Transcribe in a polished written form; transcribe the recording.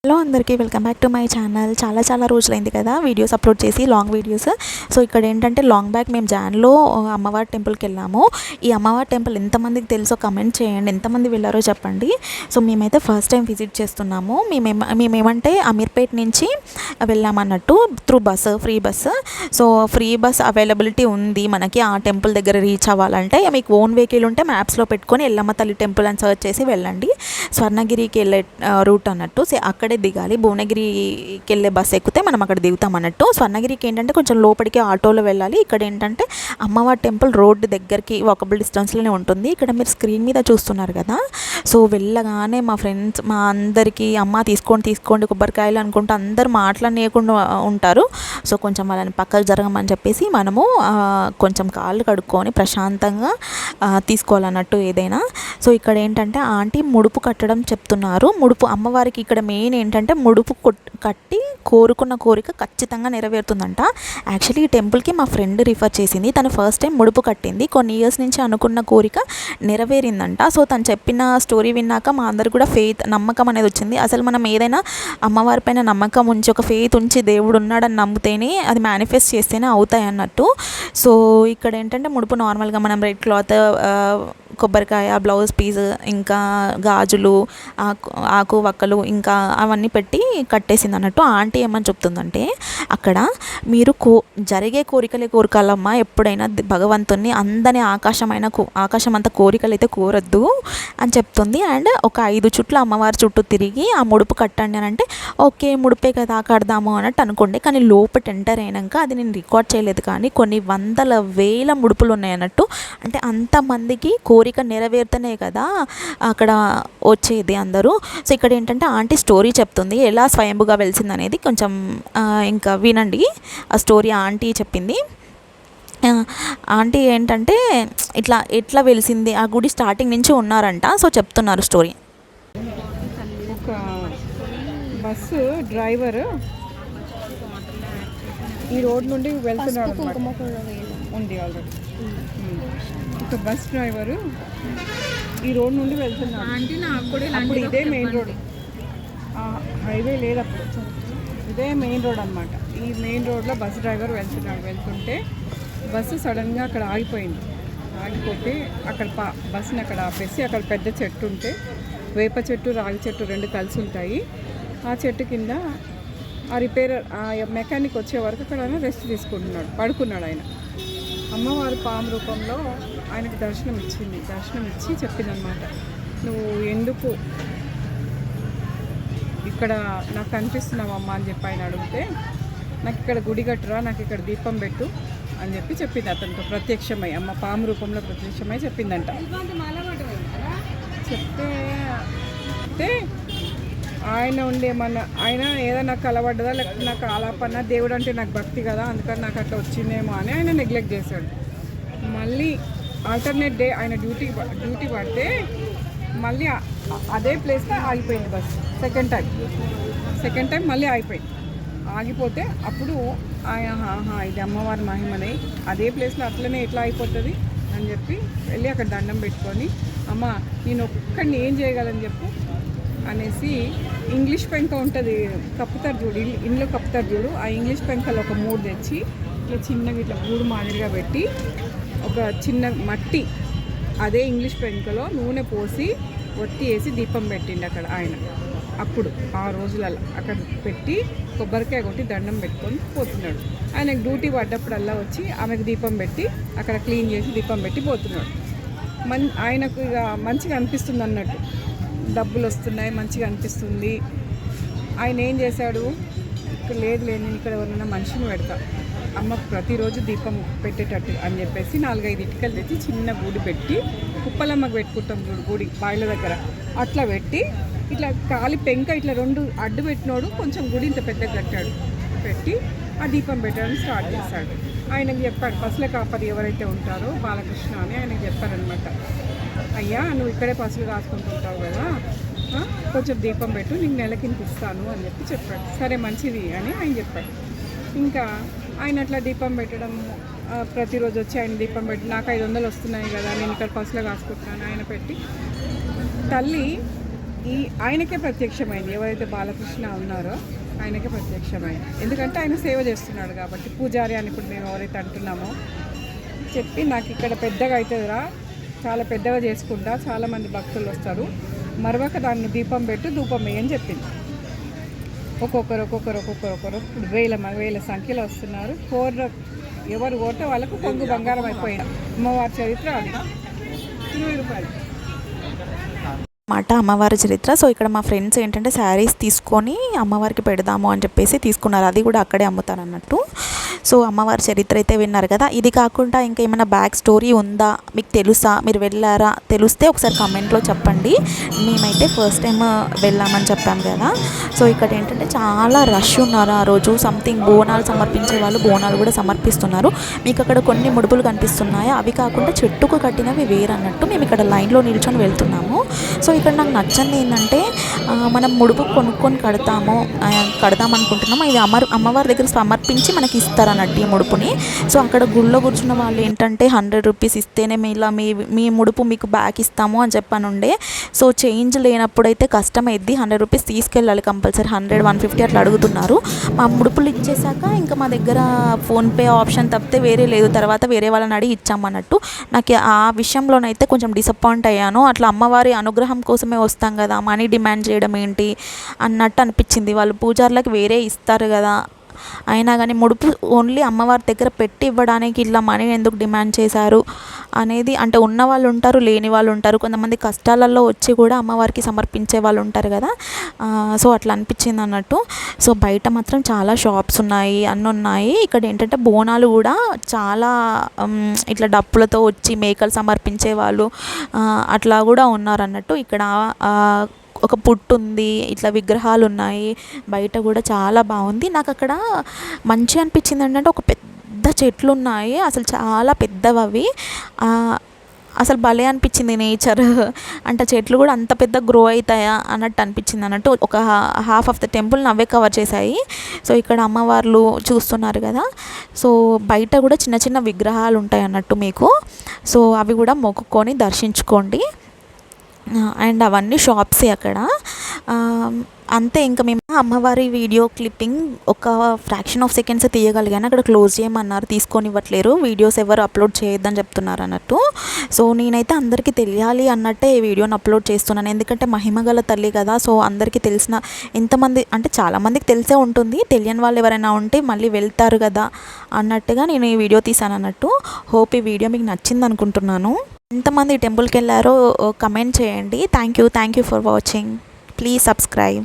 Hello అందరికీ welcome back to my channel. చాలా రోజులైంది కదా వీడియోస్ అప్లోడ్ చేసి, లాంగ్ వీడియోస్. సో ఇక్కడ ఏంటంటే లాంగ్ బ్యాక్ మేము జాన్లో అమ్మవారి టెంపుల్కి వెళ్ళాము. ఈ అమ్మవారి టెంపుల్ ఎంతమందికి తెలుసో కమెంట్ చేయండి, ఎంతమంది వెళ్ళారో చెప్పండి. సో మేమైతే ఫస్ట్ టైం విజిట్ చేస్తున్నాము. మేమేమంటే అమీర్పేట్ నుంచి వెళ్ళామన్నట్టు through bus, free bus. So free bus availability ఉంది మనకి ఆ టెంపుల్ దగ్గర రీచ్ అవ్వాలంటే. మీకు ఓన్ వెహికల్ ఉంటే మ్యాప్స్లో పెట్టుకొని ఎల్లమ్మ తల్లి టెంపుల్ అని సర్చ్ చేసి వెళ్ళండి. స్వర్ణగిరికి వెళ్ళే రూట్ అన్నట్టు. సో అక్కడే దిగాలి. భువనగిరికి వెళ్ళే బస్సు ఎక్కితే మనం అక్కడ దిగుతాం అన్నట్టు. స్వర్ణగిరికి ఏంటంటే కొంచెం లోపలికి ఆటోలో వెళ్ళాలి. ఇక్కడ ఏంటంటే అమ్మవారి టెంపుల్ రోడ్డు దగ్గరికి వాకబుల్ డిస్టెన్స్లోనే ఉంటుంది. ఇక్కడ మీరు స్క్రీన్ మీద చూస్తున్నారు కదా. సో వెళ్ళగానే మా ఫ్రెండ్స్ మా అందరికీ అమ్మ తీసుకోండి కొబ్బరికాయలు అనుకుంటూ అందరు మాట్లాడనీయకుండా ఉంటారు. సో కొంచెం వాళ్ళని పక్కకు జరగమని చెప్పేసి మనము కొంచెం కాళ్ళు కడుక్కొని ప్రశాంతంగా తీసుకోవాలన్నట్టు ఏదైనా. సో ఇక్కడ ఏంటంటే ఆంటీ ముడుపు కట్టడం చెప్తున్నారు. ముడుపు అమ్మవారికి ఇక్కడ మెయిన్ ఏంటంటే ముడుపు కట్టి కోరుకున్న కోరిక ఖచ్చితంగా నెరవేరుతుందంట. యాక్చువల్లీ ఈ టెంపుల్కి మా ఫ్రెండ్ రిఫర్ చేసింది. తను ఫస్ట్ టైం ముడుపు కట్టింది. కొన్ని ఇయర్స్ నుంచి అనుకున్న కోరిక నెరవేరిందంట. సో తను చెప్పిన స్టోరీ విన్నాక మా అందరు కూడా నమ్మకం అనేది వచ్చింది. అసలు మనం ఏదైనా అమ్మవారి పైన నమ్మకం ఉంచి ఒక ఫెయిత్ ఉంచి దేవుడు ఉన్నాడని నమ్మితేనే అది మేనిఫెస్ట్ చేస్తేనే అవుతాయి అన్నట్టు. సో ఇక్కడ ఏంటంటే ముడుపు నార్మల్గా మనం రెడ్ క్లాత్, కొబ్బరికాయ, బ్లౌజ్ పీస్, ఇంకా గాజులు, ఆకు వక్కలు ఇంకా అవన్నీ పెట్టి కట్టేసింది అన్నట్టు. ఆంటీ ఏమని చెప్తుందంటే అక్కడ మీరు జరిగే కోరికలే కోరుకోవాలమ్మా, ఎప్పుడైనా భగవంతుని అందని ఆకాశం అంత కోరికలు అయితే కోరద్దు అని చెప్తుంది. అండ్ ఒక 5 చుట్లు అమ్మవారి చుట్టూ తిరిగి ఆ ముడుపు కట్టండి అని అంటే ఓకే ముడిపే కదా కడదాము అన్నట్టు అనుకోండి. కానీ లోపల ఎంటర్ అయినాక అది నేను రికార్డ్ చేయలేదు, కానీ కొన్ని వందల వేల ముడుపులు ఉన్నాయి అన్నట్టు. అంటే అంతమందికి కోరిక నెరవేరుతనే కదా అక్కడ వచ్చేది అందరూ. సో ఇక్కడ ఏంటంటే ఆంటీ స్టోరీ చెప్తుంది ఎలా స్వయంభుగా వెలిసింది అనేది. కొంచెం ఇంకా వినండి ఆ స్టోరీ. ఆంటీ చెప్పింది. ఆంటీ ఏంటంటే ఎట్లా వెలిసింది, ఆ గుడి స్టార్టింగ్ నుంచి ఉన్నారంట. సో చెప్తున్నారు స్టోరీ. ఒక బస్సు డ్రైవర్ ఈ రోడ్ నుండి వెళ్తున్నాడు ఉంది ఆల్రెడీ. ఒక బస్ డ్రైవరు ఈ రోడ్ నుండి వెళ్తున్నాడు. అప్పుడు ఇదే మెయిన్ రోడ్, హైవే లేదు అప్పుడు, ఇదే మెయిన్ రోడ్ అనమాట. ఈ మెయిన్ రోడ్లో బస్ డ్రైవర్ వెళ్తుంటే బస్సు సడన్గా అక్కడ ఆగిపోయింది. ఆగిపోతే అక్కడ బస్సుని అక్కడ ఆపేసి అక్కడ పెద్ద చెట్టు ఉంటే, వేప చెట్టు రాగి చెట్టు 2 కలిసి ఉంటాయి. ఆ చెట్టు కింద ఆ మెకానిక్ వచ్చే వరకు అక్కడ ఆయన రెస్ట్ తీసుకుంటున్నాడు, పడుకున్నాడు. ఆయన అమ్మవారి పాము రూపంలో ఆయనకు దర్శనం ఇచ్చి చెప్పిందనమాట, నువ్వు ఎందుకు ఇక్కడ నాకు కనిపిస్తున్నావమ్మా అని చెప్పి ఆయన అడిగితే, నాకు ఇక్కడ గుడి కట్టురా, నాకు ఇక్కడ దీపం పెట్టు అని చెప్పింది. అతనితో ప్రత్యక్షమై అమ్మ పాము రూపంలో ప్రత్యక్షమై చెప్పిందంట. చెప్తే ఆయన ఆయన ఏదో నాకు కలవడ్డదా, లేకపోతే నాకు ఆలాపన్నా, దేవుడు అంటే నాకు భక్తి కదా అందుకని నాకు అట్లా వచ్చిందేమో అని ఆయన నెగ్లెక్ట్ చేశాడు. మళ్ళీ ఆల్టర్నేట్ డే ఆయన డ్యూటీ పడితే మళ్ళీ అదే ప్లేస్లో ఆగిపోయింది బస్సు. సెకండ్ టైం మళ్ళీ ఆగిపోతే అప్పుడు ఇది అమ్మవారి మహిమనే, అదే ప్లేస్లో అట్లనే ఎట్లా అయిపోతుంది అని చెప్పి వెళ్ళి అక్కడ దండం పెట్టుకొని, అమ్మ నేను ఒక్కడిని ఏం చేయగలని చెప్పు అనేసి ఇంగ్లీష్ పెంక ఉంటుంది, కప్పుతారు చూడు, ఇంట్లో కప్పుతారు చూడు, ఆ ఇంగ్లీష్ పెంకలు ఒక 3 తెచ్చి ఇట్లా చిన్నగా ఇట్లా గూడు మాదిరిగా పెట్టి ఒక చిన్న మట్టి అదే ఇంగ్లీష్ పెంకలో నూనె పోసి ఒత్తి వేసి దీపం పెట్టిండు అక్కడ ఆయన. అప్పుడు ఆ రోజులలో అక్కడ పెట్టి కొబ్బరికాయ కొట్టి దండం పెట్టుకొని పోతున్నాడు. ఆయనకు డ్యూటీ పడ్డప్పుడల్లా వచ్చి ఆమెకు దీపం పెట్టి అక్కడ క్లీన్ చేసి దీపం పెట్టి పోతున్నాడు. ఆయనకు ఇక మంచిగా అనిపిస్తుంది అన్నట్టు, డబ్బులు వస్తున్నాయి, మంచిగా అనిపిస్తుంది. ఆయన ఏం చేశాడు, ఇక్కడ లేదు నేను ఇక్కడ ఎవరైనా మనిషిని పెడతా, అమ్మకు ప్రతిరోజు దీపం పెట్టేటట్టు అని చెప్పేసి 4-5 ఇటుకలు తెచ్చి చిన్న గుడి పెట్టి, కుప్పలమ్మకు పెట్టుకుంటాం చూడు గుడి బాయిల దగ్గర, అట్లా పెట్టి ఇట్లా కాలి పెంక ఇట్లా 2 అడ్డు పెట్టినోడు కొంచెం గుడి ఇంత పెద్దగా కట్టాడు, పెట్టి ఆ దీపం పెట్టడం స్టార్ట్ చేశాడు. ఆయనకు చెప్పాడు, పసుల కాపరి ఎవరైతే ఉంటారో బాలకృష్ణ అని ఆయనకు చెప్పారనమాట, అయ్యా నువ్వు ఇక్కడే పసులు కాసుకుంటుంటావు కదా, కొంచెం దీపం పెట్టు, నీకు నెలకింత ఇస్తాను అని చెప్పాడు. సరే మంచిది అని ఆయన చెప్పాడు. ఇంకా ఆయన అట్లా దీపం పెట్టడం, ప్రతిరోజు వచ్చి ఆయన దీపం పెట్టి నాకు 500 వస్తున్నాయి కదా, నేను ఇక్కడ పసులు కాసుకుంటున్నాను ఆయన పెట్టి. తల్లి ఆయనకే ప్రత్యక్షమైంది. ఎవరైతే బాలకృష్ణ ఉన్నారో ఆయనకే ప్రత్యక్షమైంది. ఎందుకంటే ఆయన సేవ చేస్తున్నాడు కాబట్టి. పూజారి అని ఇప్పుడు మేము ఎవరైతే అంటున్నామో చెప్పి, నాకు ఇక్కడ పెద్దగా అవుతుందిరా, చాలా పెద్దగా చేసుకుంటా, చాలామంది భక్తులు వస్తారు, మరొక దాన్ని దీపం పెట్టు, ధూపం వేయని చెప్పింది. ఒక్కొక్కరు ఇప్పుడు వేల సంఖ్యలో వస్తున్నారు. ఎవరు కోరితే వాళ్ళకు కొంగు బంగారం అయిపోయింది. అమ్మవారి చరిత్ర అది. 20 రూపాయలు మాట అమ్మవారి చరిత్ర. సో ఇక్కడ మా ఫ్రెండ్స్ ఏంటంటే శారీస్ తీసుకొని అమ్మవారికి పెడదాము అని చెప్పేసి తీసుకున్నారు. అది కూడా అక్కడే అమ్ముతారు అన్నట్టు. సో అమ్మవారి చరిత్ర అయితే విన్నారు కదా. ఇది కాకుండా ఇంకా ఏమైనా బ్యాక్ స్టోరీ ఉందా, మీకు తెలుసా, మీరు వెళ్ళారా, తెలిస్తే ఒకసారి కమెంట్లో చెప్పండి. మేమైతే ఫస్ట్ టైం వెళ్ళామని చెప్పాం కదా. సో ఇక్కడ ఏంటంటే చాలా రష్ ఉన్నారు ఆ రోజు. సంథింగ్ బోనాలు సమర్పించే వాళ్ళు బోనాలు కూడా సమర్పిస్తున్నారు. మీకు అక్కడ కొన్ని ముడుపులు కనిపిస్తున్నాయి, అవి కాకుండా చెట్టుకు కట్టినవి వేరన్నట్టు. మేము ఇక్కడ లైన్లో నిల్చొని వెళ్తున్నాము. సో ఇక్కడ నాకు నచ్చింది ఏంటంటే మనం ముడుపు కొనుక్కొని కడదాం అనుకుంటున్నాము. ఇది అమ్మవారి దగ్గర సమర్పించి మనకి ఇస్తారు అన్నట్టు ఈ ముడుపుని. సో అక్కడ గుళ్ళో కూర్చున్న వాళ్ళు ఏంటంటే 100 రూపీస్ ఇస్తేనే మీ ముడుపు మీకు బ్యాక్ ఇస్తాము అని చెప్పనుండే. సో చేంజ్ లేనప్పుడు అయితే కష్టమైద్ది. 100 రూపీస్ తీసుకెళ్ళాలి కంపల్సరీ. 100, 150 అట్లా అడుగుతున్నారు. మా ముడుపులు ఇచ్చేసాక ఇంకా మా దగ్గర ఫోన్పే ఆప్షన్ తప్పితే వేరే లేదు. తర్వాత వేరే వాళ్ళని అడిగి ఇచ్చామన్నట్టు. నాకు ఆ విషయంలోనైతే కొంచెం డిసప్పాయింట్ అయ్యాను. అట్లా అమ్మవారి అనుగ్రహం కోసమే వస్తాం కదా, మనీ డిమాండ్ చేయడం ఏంటి అన్నట్టు అనిపించింది. వాళ్ళు పూజారులకు వేరే ఇస్తారు కదా, అయినా కానీ ముడుపు ఓన్లీ అమ్మవారి దగ్గర పెట్టి ఇవ్వడానికి ఇలా మనీ ఎందుకు డిమాండ్ చేశారు అనేది. అంటే ఉన్న వాళ్ళు ఉంటారు, లేని వాళ్ళు ఉంటారు. కొంతమంది కష్టాలలో వచ్చి కూడా అమ్మవారికి సమర్పించే వాళ్ళు ఉంటారు కదా. సో అట్లా అనిపించింది అన్నట్టు. సో బయట మాత్రం చాలా షాప్స్ ఉన్నాయి, అన్నీ ఉన్నాయి. ఇక్కడ ఏంటంటే బోనాలు కూడా చాలా ఇట్లా డప్పులతో వచ్చి మేకలు సమర్పించే వాళ్ళు అట్లా కూడా ఉన్నారు అన్నట్టు. ఇక్కడ ఒక పుట్టు ఉంది, ఇట్లా విగ్రహాలు ఉన్నాయి. బయట కూడా చాలా బాగుంది. నాకు అక్కడ మంచి అనిపించింది ఏంటంటే ఒక పెద్ద చెట్లు ఉన్నాయి, అసలు చాలా పెద్దవి అవి. అసలు భలే అనిపించింది నేచర్. అంటే చెట్లు కూడా అంత పెద్ద గ్రో అవుతాయా అన్నట్టు అనిపించింది అన్నట్టు. ఒక హాఫ్ ఆఫ్ ద టెంపుల్ని అవే కవర్ చేశాయి. సో ఇక్కడ అమ్మవార్లు చూస్తున్నారు కదా. సో బయట కూడా చిన్న చిన్న విగ్రహాలు ఉంటాయి అన్నట్టు మీకు. సో అవి కూడా మొక్కుకొని దర్శించుకోండి. అండ్ అవన్నీ షాప్సే అక్కడ. అంతే. ఇంకా మేము అమ్మవారి వీడియో క్లిప్పింగ్ ఒక ఫ్రాక్షన్ ఆఫ్ సెకండ్స్ తీయగలిగాను. అక్కడ క్లోజ్ చేయమన్నారు, తీసుకొని ఇవ్వట్లేరు. వీడియోస్ ఎవరు అప్లోడ్ చేయొద్దని చెప్తున్నారు అన్నట్టు. సో నేనైతే అందరికీ తెలియాలి అన్నట్టే ఈ వీడియోని అప్లోడ్ చేస్తున్నాను. ఎందుకంటే మహిమగల తల్లి కదా. సో అందరికీ తెలిసిన ఎంతమంది అంటే చాలామందికి తెలిసే ఉంటుంది, తెలియని వాళ్ళు ఎవరైనా ఉంటే మళ్ళీ వెళ్తారు కదా అన్నట్టుగా నేను ఈ వీడియో తీసాను అన్నట్టు. హోప్ ఈ వీడియో మీకు నచ్చింది అనుకుంటున్నాను. ఎంతమంది టెంపుల్కి వెళ్ళారో కమెంట్ చేయండి. Thank you for watching. Please subscribe.